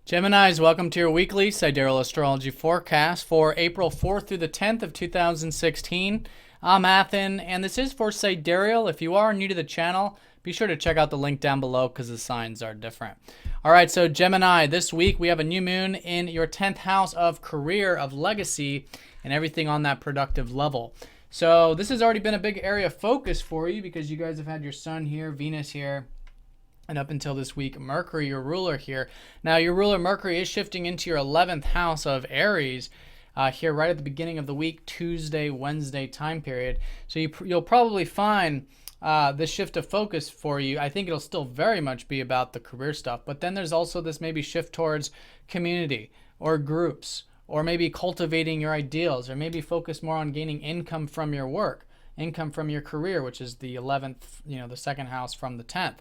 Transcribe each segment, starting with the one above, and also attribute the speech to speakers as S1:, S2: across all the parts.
S1: Geminis, welcome to your weekly Sidereal Astrology forecast for April 4th through the 10th of 2016. I'm Athen, and this is for Sidereal. If you are new to the channel, be sure to check out the link down below because the signs are different. All right, so Gemini, this week we have a new moon in your 10th house of career, of legacy, and everything on that productive level. So this has already been a big area of focus for you because you guys have had your Sun here, Venus here, and up until this week, Mercury, your ruler here. Now, your ruler Mercury is shifting into your 11th house of Aries here right at the beginning of the week, Tuesday, Wednesday time period. So you'll probably find this shift of focus for you. I think it'll still very much be about the career stuff. But then there's also this maybe shift towards community or groups, or maybe cultivating your ideals, or maybe focus more on gaining income from your work, income from your career, which is the 11th, the second house from the 10th.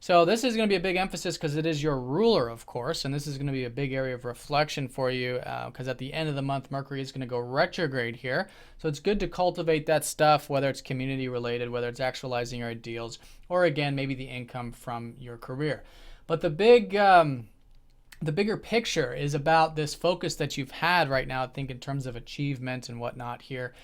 S1: So this is going to be a big emphasis because it is your ruler, of course, and this is going to be a big area of reflection for you because at the end of the month, Mercury is going to go retrograde here. So it's good to cultivate that stuff, whether it's community related, whether it's actualizing your ideals, or again, maybe the income from your career. But the bigger picture is about this focus that you've had right now, I think, in terms of achievement and whatnot here.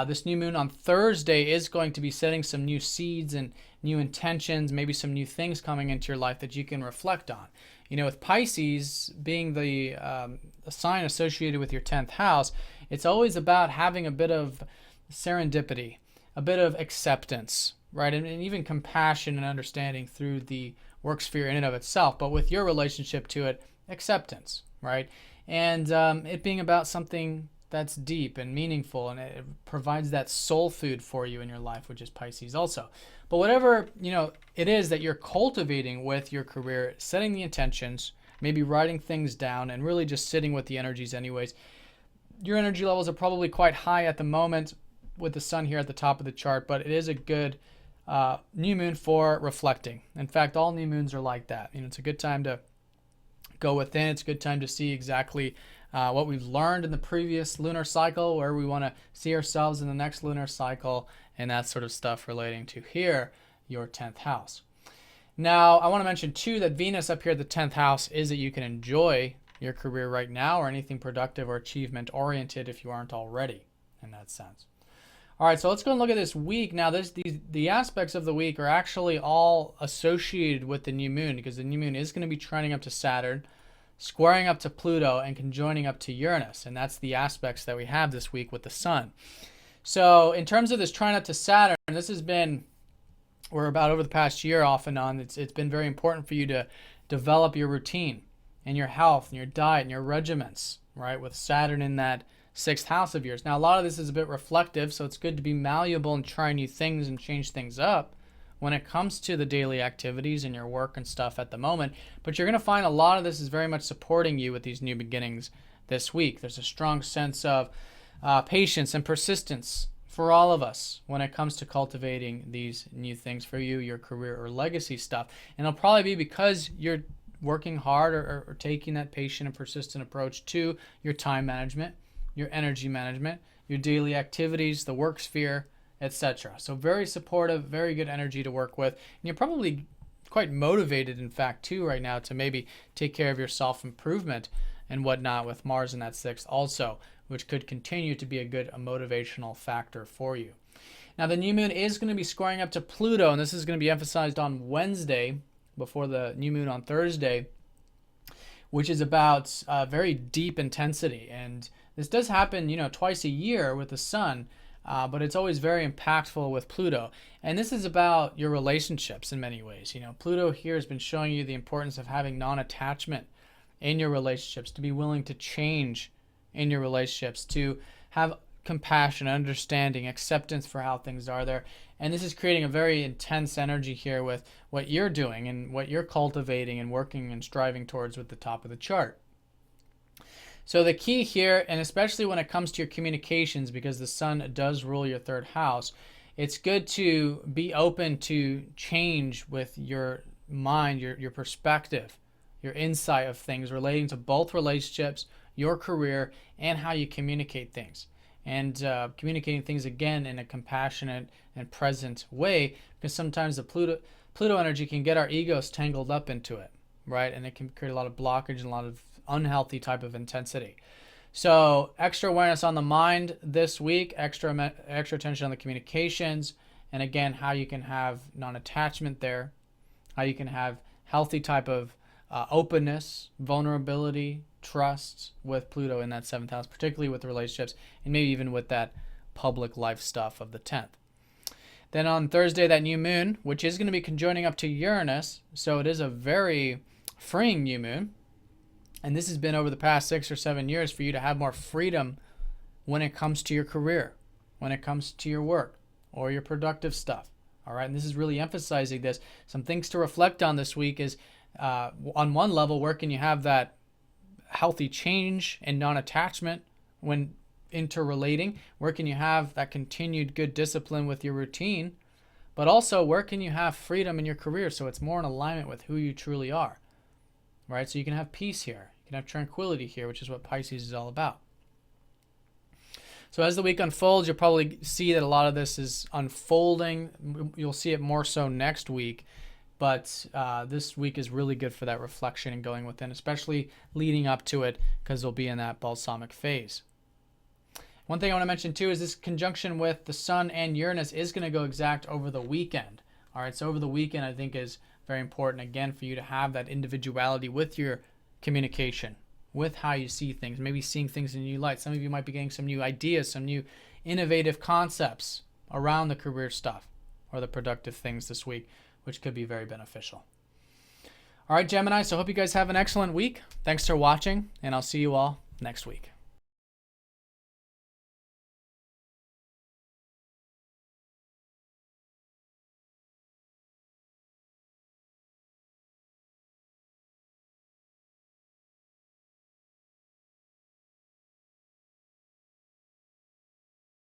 S1: This new moon on Thursday is going to be setting some new seeds and new intentions, maybe some new things coming into your life that you can reflect on. With Pisces being the sign associated with your 10th house, it's always about having a bit of serendipity, a bit of acceptance, right? And even compassion and understanding through the work sphere in and of itself, but with your relationship to it, acceptance, right? And it being about something that's deep and meaningful, and it provides that soul food for you in your life, which is Pisces also. But whatever it is that you're cultivating with your career, setting the intentions, maybe writing things down, and really just sitting with the energies anyways. Your energy levels are probably quite high at the moment with the sun here at the top of the chart, but it is a good new moon for reflecting. In fact, all new moons are like that. It's a good time to go within. It's a good time to see exactly what we've learned in the previous lunar cycle, where we want to see ourselves in the next lunar cycle, and that sort of stuff relating to here, your 10th house. Now, I want to mention too that Venus up here at the 10th house is that you can enjoy your career right now, or anything productive or achievement oriented if you aren't already in that sense. All right, so let's go and look at this week. Now, the aspects of the week are actually all associated with the new moon, because the new moon is going to be trining up to Saturn, squaring up to Pluto, and conjoining up to Uranus. And that's the aspects that we have this week with the sun. So in terms of this trine up to Saturn, this has been, we're about over the past year off and on, it's been very important for you to develop your routine and your health and your diet and your regimens, right, with Saturn in that 6th house of yours. Now, a lot of this is a bit reflective, so it's good to be malleable and try new things and change things up when it comes to the daily activities and your work and stuff at the moment. But you're going to find a lot of this is very much supporting you with these new beginnings this week. There's a strong sense of patience and persistence for all of us when it comes to cultivating these new things for you, your career or legacy stuff. And it'll probably be because you're working hard or taking that patient and persistent approach to your time management, your energy management, your daily activities, the work sphere, etc. So very supportive, very good energy to work with. And you're probably quite motivated, in fact, too, right now to maybe take care of your self-improvement and whatnot with Mars in that 6th also, which could continue to be a good motivational factor for you. Now, the new moon is going to be squaring up to Pluto, and this is going to be emphasized on Wednesday before the new moon on Thursday, which is about very deep intensity. And this does happen, twice a year with the sun, but it's always very impactful with Pluto. And this is about your relationships in many ways. Pluto here has been showing you the importance of having non-attachment in your relationships, to be willing to change in your relationships, to have compassion, understanding, acceptance for how things are there. And this is creating a very intense energy here with what you're doing and what you're cultivating and working and striving towards with the top of the chart. So the key here, and especially when it comes to your communications, because the sun does rule your 3rd house, it's good to be open to change with your mind, your perspective, your insight of things relating to both relationships, your career, and how you communicate things. And communicating things, again, in a compassionate and present way, because sometimes the Pluto energy can get our egos tangled up into it, right? And it can create a lot of blockage and a lot of unhealthy type of intensity. So extra awareness on the mind this week, extra attention on the communications, and again, how you can have non-attachment there, how you can have healthy type of openness, vulnerability, trust with Pluto in that 7th house, particularly with relationships and maybe even with that public life stuff of the 10th. Then on Thursday, that new moon, which is going to be conjoining up to Uranus, so it is a very freeing new moon. And this has been over the past 6 or 7 years for you to have more freedom when it comes to your career, when it comes to your work or your productive stuff. All right, and this is really emphasizing this. Some things to reflect on this week is, on one level, where can you have that healthy change and non-attachment when interrelating? Where can you have that continued good discipline with your routine? But also, where can you have freedom in your career so it's more in alignment with who you truly are, right? So you can have peace here. You can have tranquility here, which is what Pisces is all about. So as the week unfolds, you'll probably see that a lot of this is unfolding. You'll see it more so next week. But this week is really good for that reflection and going within, especially leading up to it, because they'll be in that balsamic phase. One thing I want to mention too is this conjunction with the Sun and Uranus is going to go exact over the weekend. All right, so over the weekend I think is very important, again, for you to have that individuality with your communication, with how you see things, maybe seeing things in a new light. Some of you might be getting some new ideas, some new innovative concepts around the career stuff or the productive things this week, which could be very beneficial. All right, Gemini, so I hope you guys have an excellent week. Thanks for watching, and I'll see you all next week.